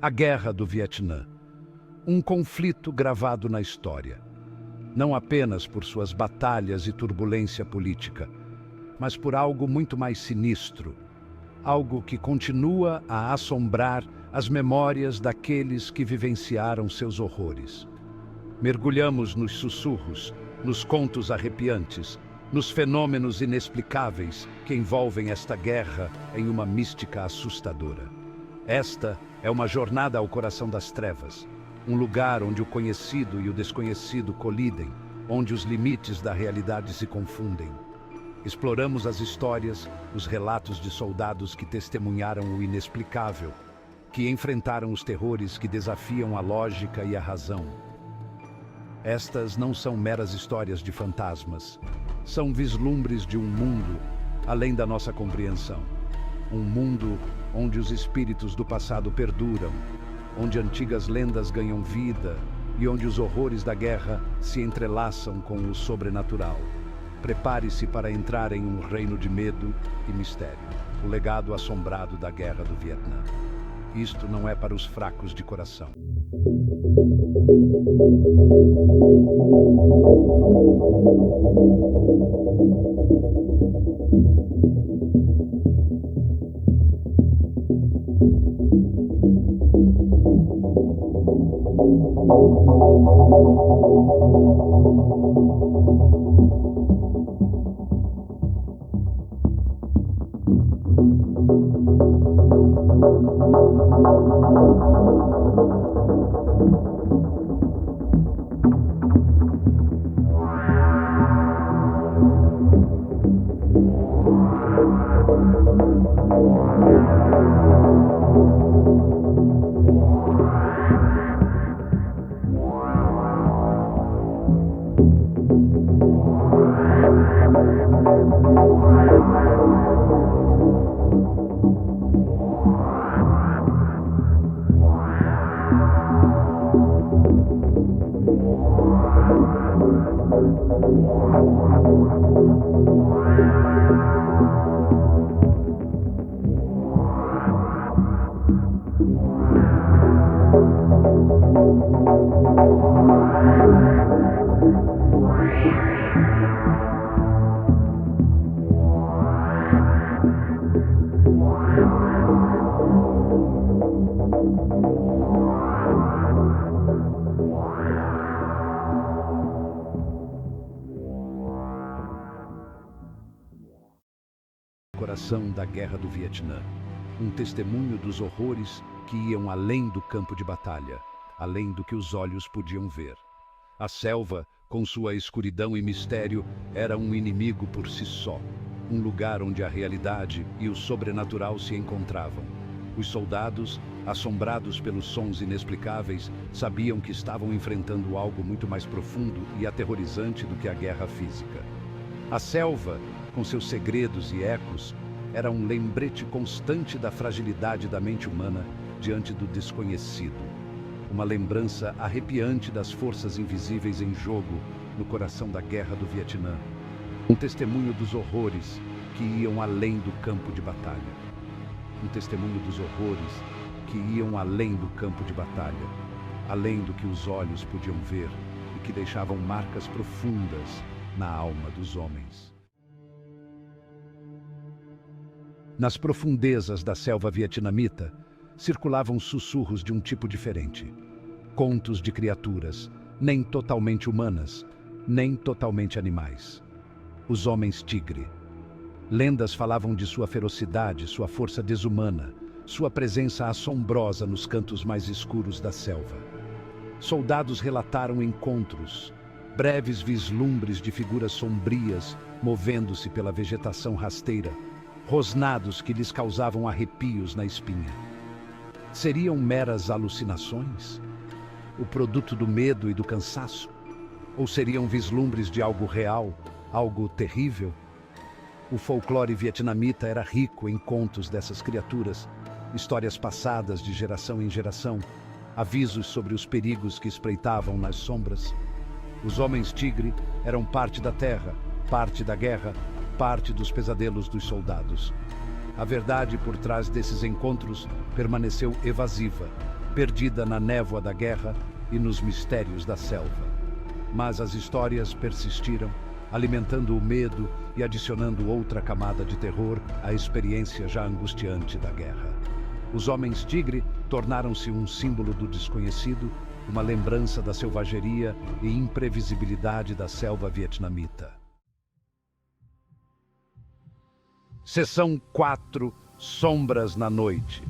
A Guerra do Vietnã. Um conflito gravado na história. Não apenas por suas batalhas e turbulência política, mas por algo muito mais sinistro. Algo que continua a assombrar as memórias daqueles que vivenciaram seus horrores. Mergulhamos nos sussurros, nos contos arrepiantes, nos fenômenos inexplicáveis que envolvem esta guerra em uma mística assustadora. Esta é uma jornada ao coração das trevas, um lugar onde o conhecido e o desconhecido colidem, onde os limites da realidade se confundem. Exploramos as histórias, os relatos de soldados que testemunharam o inexplicável, que enfrentaram os terrores que desafiam a lógica e a razão. Estas não são meras histórias de fantasmas, são vislumbres de um mundo além da nossa compreensão. Um mundo onde os espíritos do passado perduram, onde antigas lendas ganham vida e onde os horrores da guerra se entrelaçam com o sobrenatural. Prepare-se para entrar em um reino de medo e mistério, o legado assombrado da Guerra do Vietnã. Isto não é para os fracos de coração. Coração da Guerra do Vietnã, um testemunho dos horrores que iam além do campo de batalha, além do que os olhos podiam ver. A selva, com sua escuridão e mistério, era um inimigo por si só, um lugar onde a realidade e o sobrenatural se encontravam. Os soldados, assombrados pelos sons inexplicáveis, sabiam que estavam enfrentando algo muito mais profundo e aterrorizante do que a guerra física. A selva, com seus segredos e ecos, era um lembrete constante da fragilidade da mente humana diante do desconhecido. Uma lembrança arrepiante das forças invisíveis em jogo no coração da Guerra do Vietnã. Um testemunho dos horrores que iam além do campo de batalha. Um testemunho dos horrores que iam além do campo de batalha, além do que os olhos podiam ver e que deixavam marcas profundas na alma dos homens. Nas profundezas da selva vietnamita, circulavam sussurros de um tipo diferente. Contos de criaturas, nem totalmente humanas, nem totalmente animais. Os homens tigre. Lendas falavam de sua ferocidade, sua força desumana, sua presença assombrosa nos cantos mais escuros da selva. Soldados relataram encontros, breves vislumbres de figuras sombrias movendo-se pela vegetação rasteira, rosnados que lhes causavam arrepios na espinha. Seriam meras alucinações? O produto do medo e do cansaço? Ou seriam vislumbres de algo real, algo terrível? O folclore vietnamita era rico em contos dessas criaturas, histórias passadas de geração em geração, avisos sobre os perigos que espreitavam nas sombras. Os homens tigre eram parte da terra, parte da guerra, parte dos pesadelos dos soldados. A verdade por trás desses encontros permaneceu evasiva, perdida na névoa da guerra e nos mistérios da selva. Mas as histórias persistiram, alimentando o medo e adicionando outra camada de terror à experiência já angustiante da guerra. Os homens-tigre tornaram-se um símbolo do desconhecido, uma lembrança da selvageria e imprevisibilidade da selva vietnamita. Seção 4. Sombras na noite.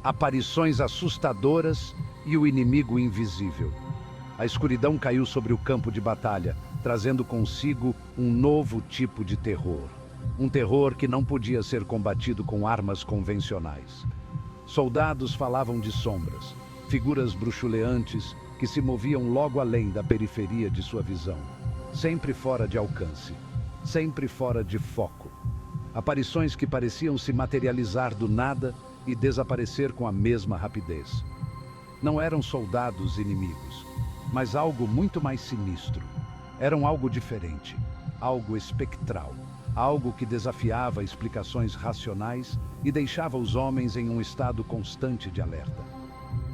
Aparições assustadoras e o inimigo invisível. A escuridão caiu sobre o campo de batalha, trazendo consigo um novo tipo de terror. Um terror que não podia ser combatido com armas convencionais. Soldados falavam de sombras, figuras bruxuleantes que se moviam logo além da periferia de sua visão, sempre fora de alcance, sempre fora de foco. Aparições que pareciam se materializar do nada e desaparecer com a mesma rapidez. Não eram soldados inimigos, mas algo muito mais sinistro. Eram algo diferente, algo espectral, algo que desafiava explicações racionais e deixava os homens em um estado constante de alerta.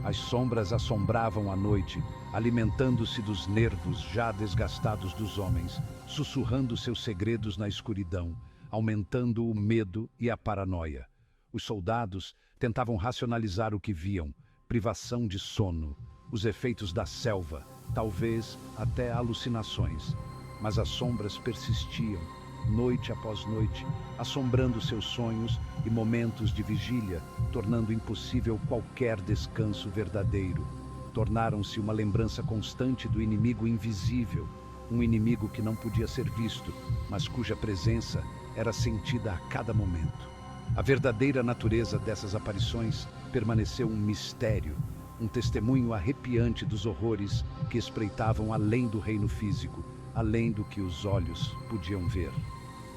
As sombras assombravam a noite, alimentando-se dos nervos já desgastados dos homens, sussurrando seus segredos na escuridão, aumentando o medo e a paranoia. Os soldados tentavam racionalizar o que viam, privação de sono, os efeitos da selva, talvez até alucinações. Mas as sombras persistiam, noite após noite, assombrando seus sonhos e momentos de vigília, tornando impossível qualquer descanso verdadeiro. Tornaram-se uma lembrança constante do inimigo invisível, um inimigo que não podia ser visto, mas cuja presença era sentida a cada momento. A verdadeira natureza dessas aparições permaneceu um mistério, um testemunho arrepiante dos horrores que espreitavam além do reino físico, além do que os olhos podiam ver.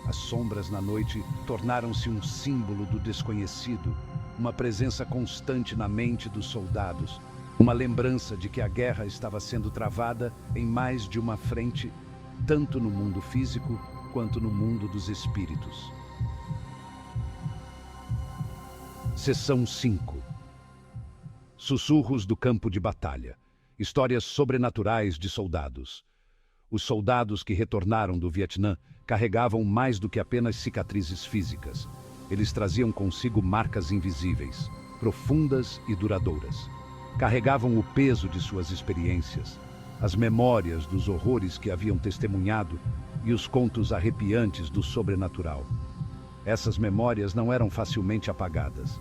As sombras na noite tornaram-se um símbolo do desconhecido, uma presença constante na mente dos soldados, uma lembrança de que a guerra estava sendo travada em mais de uma frente, tanto no mundo físico quanto no mundo dos espíritos. Seção 5. Sussurros do campo de batalha. Histórias sobrenaturais de soldados. Os soldados que retornaram do Vietnã carregavam mais do que apenas cicatrizes físicas. Eles traziam consigo marcas invisíveis, profundas e duradouras. Carregavam o peso de suas experiências, as memórias dos horrores que haviam testemunhado e os contos arrepiantes do sobrenatural. Essas memórias não eram facilmente apagadas.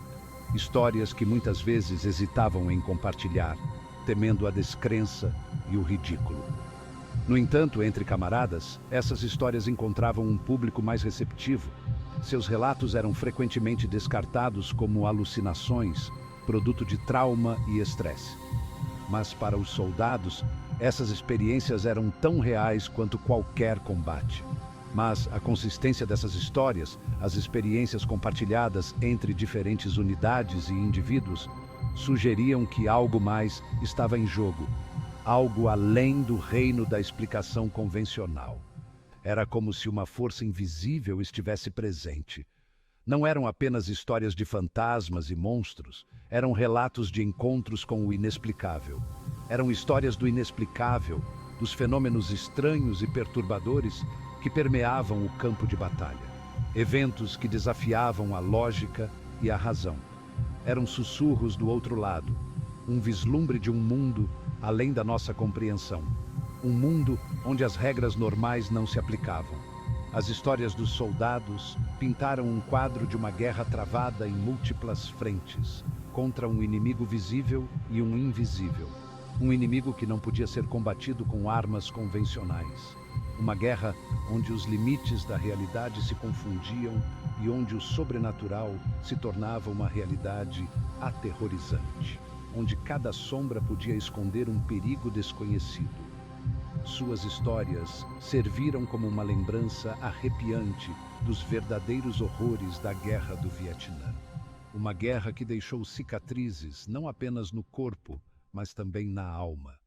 Histórias que muitas vezes hesitavam em compartilhar, temendo a descrença e o ridículo. No entanto, entre camaradas, essas histórias encontravam um público mais receptivo. Seus relatos eram frequentemente descartados como alucinações, produto de trauma e estresse. Mas para os soldados, essas experiências eram tão reais quanto qualquer combate. Mas a consistência dessas histórias, as experiências compartilhadas entre diferentes unidades e indivíduos, sugeriam que algo mais estava em jogo, algo além do reino da explicação convencional. Era como se uma força invisível estivesse presente. Não eram apenas histórias de fantasmas e monstros, eram relatos de encontros com o inexplicável. Eram histórias do inexplicável, dos fenômenos estranhos e perturbadores que permeavam o campo de batalha. Eventos que desafiavam a lógica e a razão. Eram sussurros do outro lado, um vislumbre de um mundo além da nossa compreensão. Um mundo onde as regras normais não se aplicavam. As histórias dos soldados pintaram um quadro de uma guerra travada em múltiplas frentes, contra um inimigo visível e um invisível. Um inimigo que não podia ser combatido com armas convencionais. Uma guerra onde os limites da realidade se confundiam e onde o sobrenatural se tornava uma realidade aterrorizante, onde cada sombra podia esconder um perigo desconhecido. Suas histórias serviram como uma lembrança arrepiante dos verdadeiros horrores da Guerra do Vietnã. Uma guerra que deixou cicatrizes não apenas no corpo, mas também na alma.